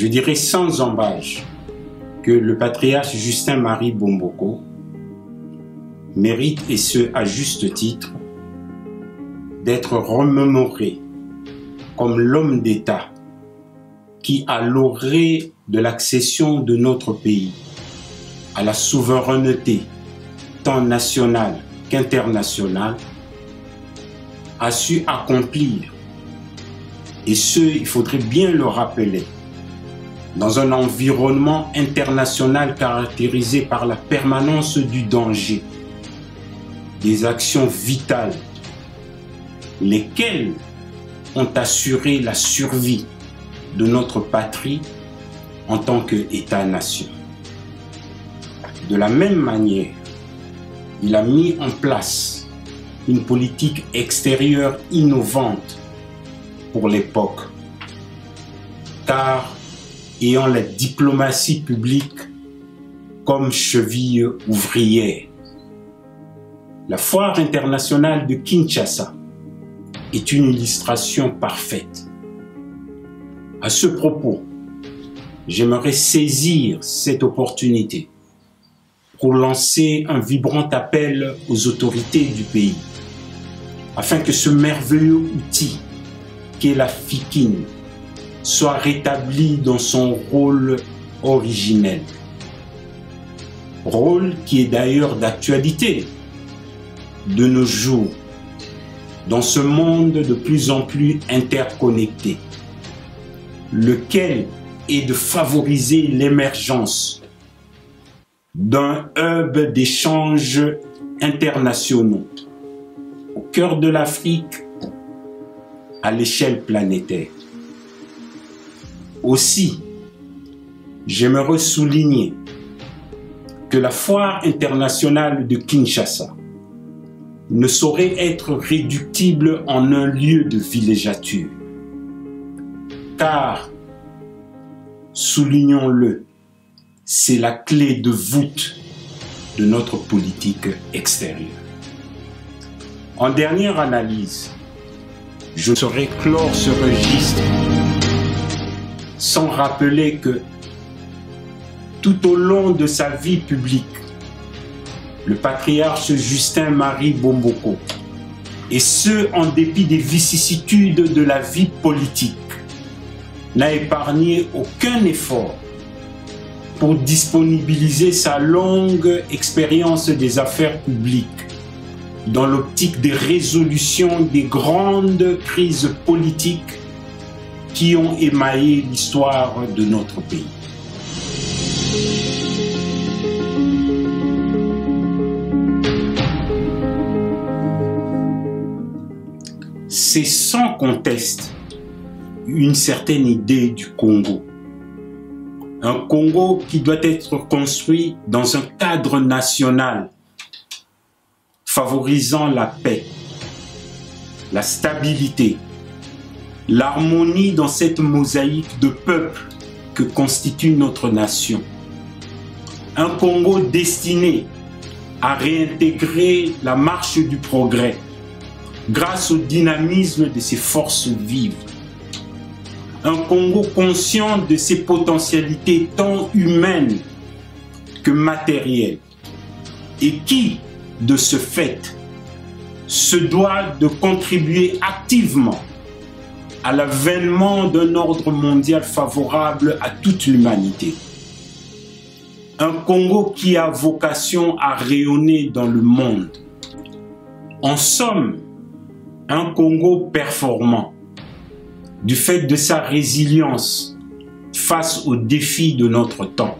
dirais sans embâche que le patriarche Justin-Marie Bomboko mérite, et ce à juste titre, d'être remémoré comme l'homme d'État qui, à l'orée de l'accession de notre pays à la souveraineté tant nationale qu'internationale, a su accomplir, et ce, il faudrait bien le rappeler, dans un environnement international caractérisé par la permanence du danger, des actions vitales, lesquelles ont assuré la survie de notre patrie en tant qu'État-nation. De la même manière, il a mis en place une politique extérieure innovante pour l'époque, car ayant la diplomatie publique comme cheville ouvrière. La foire internationale de Kinshasa est une illustration parfaite. À ce propos, j'aimerais saisir cette opportunité pour lancer un vibrant appel aux autorités du pays, afin que ce merveilleux outil qu'est la FIKIN soit rétabli dans son rôle originel. Rôle qui est d'ailleurs d'actualité de nos jours, dans ce monde de plus en plus interconnecté, lequel est de favoriser l'émergence d'un hub d'échanges internationaux au cœur de l'Afrique à l'échelle planétaire. Aussi, j'aimerais souligner que la foire internationale de Kinshasa ne saurait être réductible en un lieu de villégiature, car, soulignons-le, c'est la clé de voûte de notre politique extérieure. En dernière analyse, je ne saurais clore ce registre sans rappeler que tout au long de sa vie publique, le patriarche Justin-Marie Bomboko, et ce en dépit des vicissitudes de la vie politique, n'a épargné aucun effort pour disponibiliser sa longue expérience des affaires publiques dans l'optique des résolutions des grandes crises politiques qui ont émaillé l'histoire de notre pays. C'est sans conteste une certaine idée du Congo. Un Congo qui doit être construit dans un cadre national, favorisant la paix, la stabilité, l'harmonie dans cette mosaïque de peuples que constitue notre nation. Un Congo destiné à réintégrer la marche du progrès grâce au dynamisme de ses forces vives. Un Congo conscient de ses potentialités tant humaines que matérielles et qui, de ce fait, se doit de contribuer activement à l'avènement d'un ordre mondial favorable à toute l'humanité. Un Congo qui a vocation à rayonner dans le monde. En somme, un Congo performant, du fait de sa résilience face aux défis de notre temps.